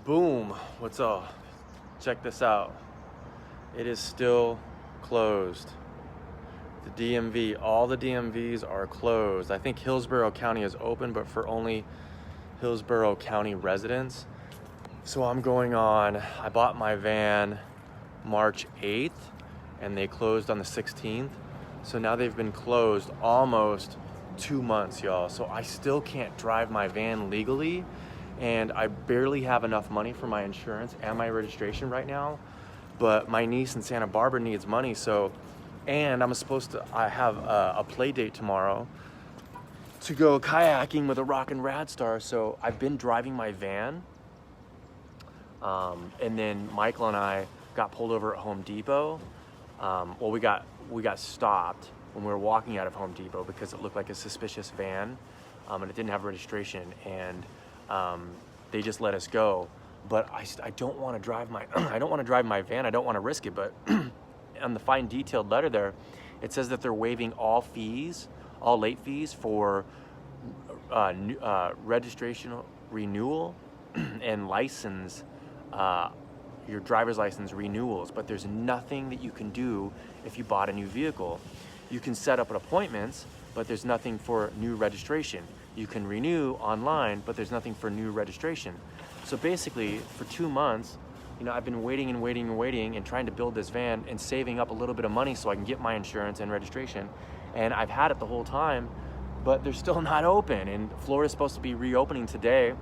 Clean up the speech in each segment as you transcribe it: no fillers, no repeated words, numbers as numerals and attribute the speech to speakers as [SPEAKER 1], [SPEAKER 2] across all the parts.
[SPEAKER 1] Boom, what's up? Check this out. It is still closed. The DMV, all the DMVs are closed. I think Hillsborough County is open, but for only Hillsborough County residents. So I bought my van March 8th and they closed on the 16th. So now they've been closed almost 2 months, y'all. So I still can't drive my van legally. And I barely have enough money for my insurance and my registration right now. But my niece in Santa Barbara needs money, and I have a play date tomorrow to go kayaking with a Rockin' Rad Star. So I've been driving my van. And then Michael and I got pulled over at Home Depot. We got stopped when we were walking out of Home Depot because it looked like a suspicious van, and it didn't have registration. And they just let us go. But I don't want to drive my I don't want to drive my van. I don't want to risk it. But on the fine detailed letter there, it says that they're waiving all late fees for registration renewal and license, your driver's license renewals. But there's nothing that you can do if you bought a new vehicle. You can set up appointments, but there's nothing for new registration. You can renew online, but there's nothing for new registration. So basically, for 2 months, I've been waiting and trying to build this van and saving up a little bit of money so I can get my insurance and registration. And I've had it the whole time, but they're still not open. And Florida's supposed to be reopening today,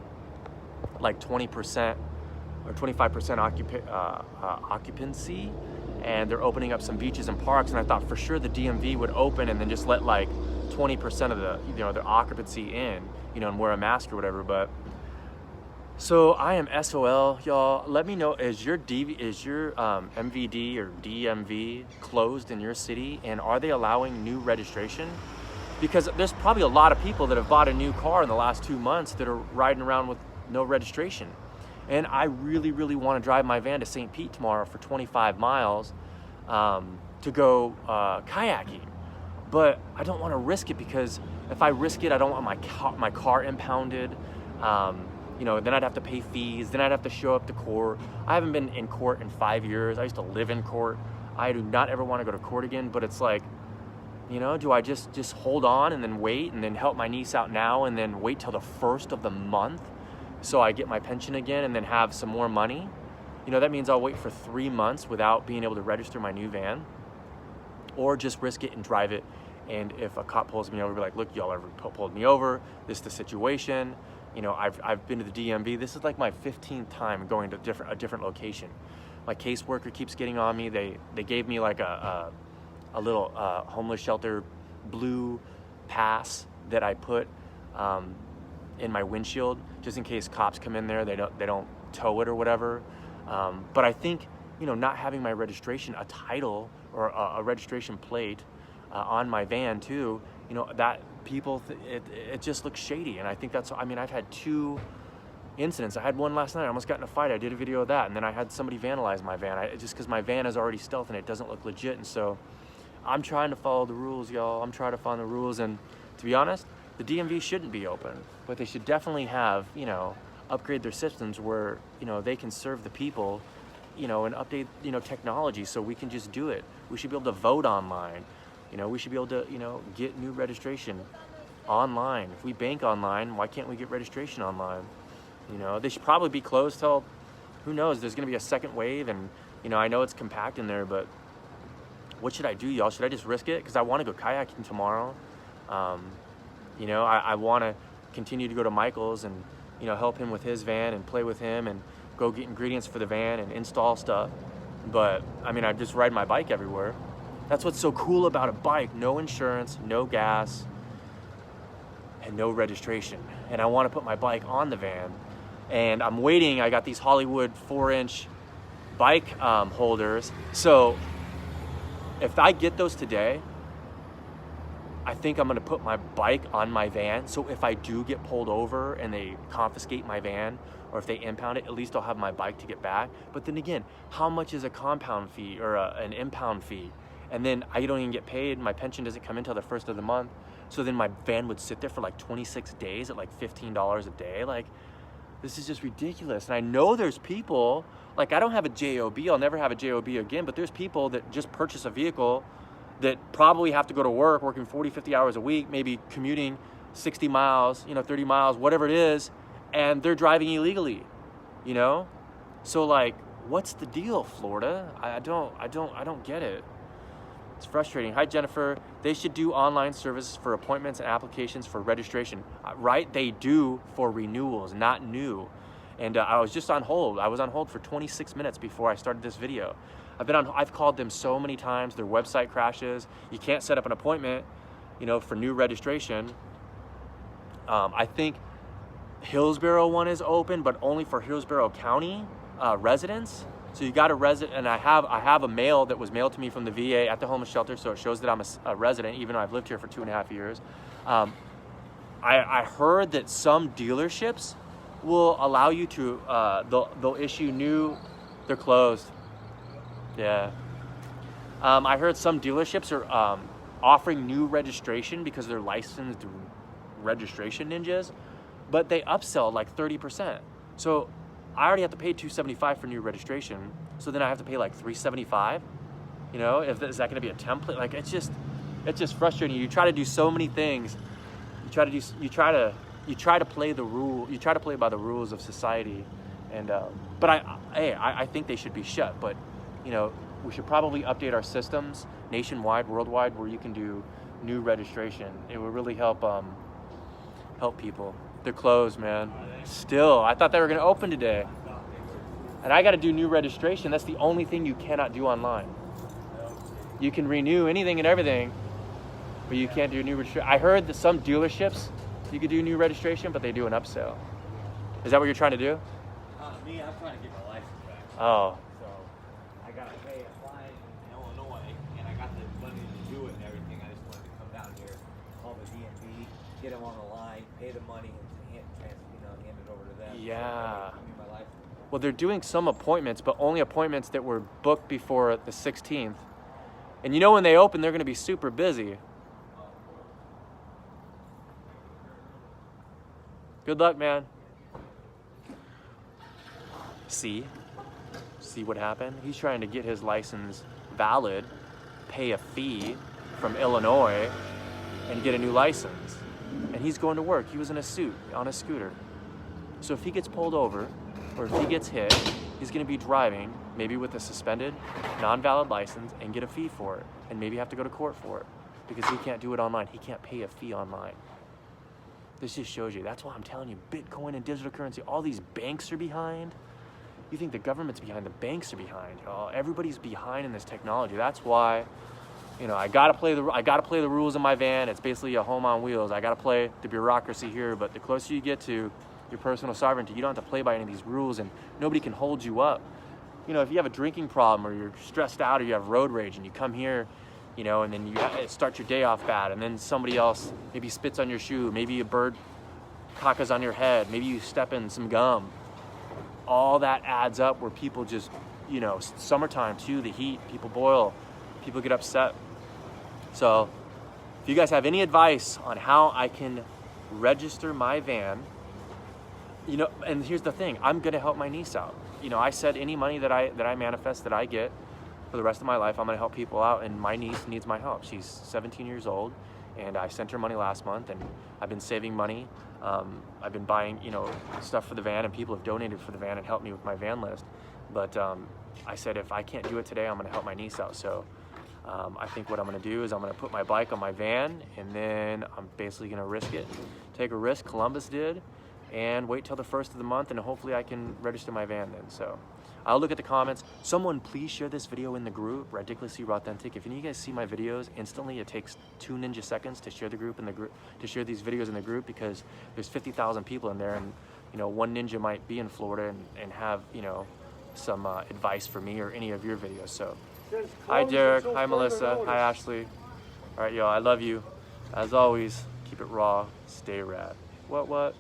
[SPEAKER 1] like 20% or 25% occupancy. And they're opening up some beaches and parks. And I thought for sure the DMV would open and then just let like 20% of the occupancy in, and wear a mask or whatever. But so I am SOL, y'all. Let me know, is your MVD or DMV closed in your city, and are they allowing new registration? Because there's probably a lot of people that have bought a new car in the last 2 months that are riding around with no registration. And I really, really want to drive my van to St. Pete tomorrow for 25 miles to go kayaking. But I don't want to risk it, because if I risk it, I don't want my car impounded. Then I'd have to pay fees. Then I'd have to show up to court. I haven't been in court in 5 years. I used to live in court. I do not ever want to go to court again. But it's like, do I just hold on and then wait and then help my niece out now and then wait till the first of the month so I get my pension again and then have some more money? That means I'll wait for 3 months without being able to register my new van, or just risk it and drive it. And if a cop pulls me over, be like, look, y'all ever pulled me over? This is the situation. I've been to the DMV. This is like my 15th time going to a different location. My caseworker keeps getting on me. They gave me like a little homeless shelter blue pass that I put in my windshield, just in case cops come in there. They don't tow it or whatever. But I think, not having my registration, a title or a registration plate on my van too, that people, it just looks shady. And I think I've had 2 incidents. I had one last night. I almost got in a fight. I did a video of that. And then I had somebody vandalize my van, just because my van is already stealth and it doesn't look legit. And so I'm trying to follow the rules, y'all. I'm trying to find the rules. And to be honest, the DMV shouldn't be open, but they should definitely have, upgrade their systems where, they can serve the people, and update, technology so we can just do it. We should be able to vote online. We should be able to, get new registration online. If we bank online, why can't we get registration online? They should probably be closed till, who knows, there's going to be a second wave. And, I know it's compact in there, but what should I do, y'all? Should I just risk it? Because I want to go kayaking tomorrow. I want to continue to go to Michael's and, help him with his van and play with him and go get ingredients for the van and install stuff. But, I just ride my bike everywhere. That's what's so cool about a bike. No insurance, no gas, and no registration. And I want to put my bike on the van. And I'm waiting. I got these Hollywood 4-inch bike holders. So if I get those today, I think I'm going to put my bike on my van. So if I do get pulled over and they confiscate my van, or if they impound it, at least I'll have my bike to get back. But then again, how much is a compound fee or an impound fee? And then I don't even get paid. My pension doesn't come in until the first of the month. So then my van would sit there for like 26 days at like $15 a day. Like, This is just ridiculous. And I know there's people, like I don't have a JOB, I'll never have a JOB again, but there's people that just purchase a vehicle that probably have to go to work, working 40, 50 hours a week, maybe commuting 60 miles, 30 miles, whatever it is, and they're driving illegally, So like, what's the deal, Florida? I don't get it. It's frustrating. Hi, Jennifer. They should do online services for appointments and applications for registration. Right? They do for renewals, not new. And I was just on hold. I was on hold for 26 minutes before I started this video. I've called them so many times. Their website crashes. You can't set up an appointment, for new registration. I think Hillsborough one is open, but only for Hillsborough County residents. So you got a and I have a mail that was mailed to me from the VA at the homeless shelter, so it shows that I'm a resident, even though I've lived here for 2.5 years. I heard that some dealerships will allow you to, they'll issue new, they're closed. Yeah. I heard some dealerships are offering new registration because they're licensed registration ninjas, but they upsell like 30%. So I already have to pay $275 for new registration, so then I have to pay like $375. Is that going to be a template? Like it's just frustrating. You try to do so many things. You try to play the rule. You try to play by the rules of society, and but I think they should be shut. But we should probably update our systems nationwide, worldwide, where you can do new registration. It would really help people. They're closed, man. Still, I thought they were going to open today. And I got to do new registration. That's the only thing you cannot do online. You can renew anything and everything, but you can't do new registration. I heard that some dealerships, you could do new registration, but they do an upsell. Is that what you're trying to do?
[SPEAKER 2] Me, I'm trying to get my license back.
[SPEAKER 1] Oh.
[SPEAKER 2] So I got to pay a fine in Illinois, and I got the money to do it and everything. I just wanted to come down here, call the DMV, get them on the line, pay the money, and hand it over to them.
[SPEAKER 1] Yeah.
[SPEAKER 2] So my license.
[SPEAKER 1] Well, they're doing some appointments, but only appointments that were booked before the 16th. And when they open, they're going to be super busy. Good luck, man. See what happened? He's trying to get his license valid, pay a fee from Illinois, and get a new license. And he's going to work. He was in a suit on a scooter. So if he gets pulled over, or if he gets hit, he's going to be driving, maybe with a suspended, non-valid license, and get a fee for it, and maybe have to go to court for it, because he can't do it online. He can't pay a fee online. This just shows you. That's why I'm telling you, Bitcoin and digital currency, all these banks are behind. You think the government's behind, the banks are behind. Everybody's behind in this technology. That's why, I gotta play the rules in my van. It's basically a home on wheels. I gotta play the bureaucracy here, but the closer you get to your personal sovereignty, you don't have to play by any of these rules, and nobody can hold you up. If you have a drinking problem, or you're stressed out, or you have road rage, and you come here, and then you start your day off bad, and then somebody else maybe spits on your shoe, maybe a bird cockas on your head, maybe you step in some gum. All that adds up where people just, summertime too, the heat, people boil, people get upset. So if you guys have any advice on how I can register my van, and here's the thing, I'm gonna help my niece out. I said any money that I manifest that I get for the rest of my life, I'm gonna help people out, and my niece needs my help. She's 17 years old, and I sent her money last month, and I've been saving money. I've been buying, stuff for the van, and people have donated for the van and helped me with my van list. But I said, if I can't do it today, I'm gonna help my niece out. So I think what I'm gonna do is I'm gonna put my bike on my van, and then I'm basically gonna risk it. Take a risk, Columbus did, and wait till the 1st of the month, and hopefully I can register my van then. So I'll look at the comments. Someone please share this video in the group, Ridiculously Raw Authentic. If any of you guys see my videos instantly, it takes 2 ninja seconds to share to share these videos in the group, because there's 50,000 people in there, and one ninja might be in Florida and have some advice for me or any of your videos. So hi Derek, hi Melissa, hi Ashley. All right, y'all, I love you. As always, keep it raw, stay rad. What?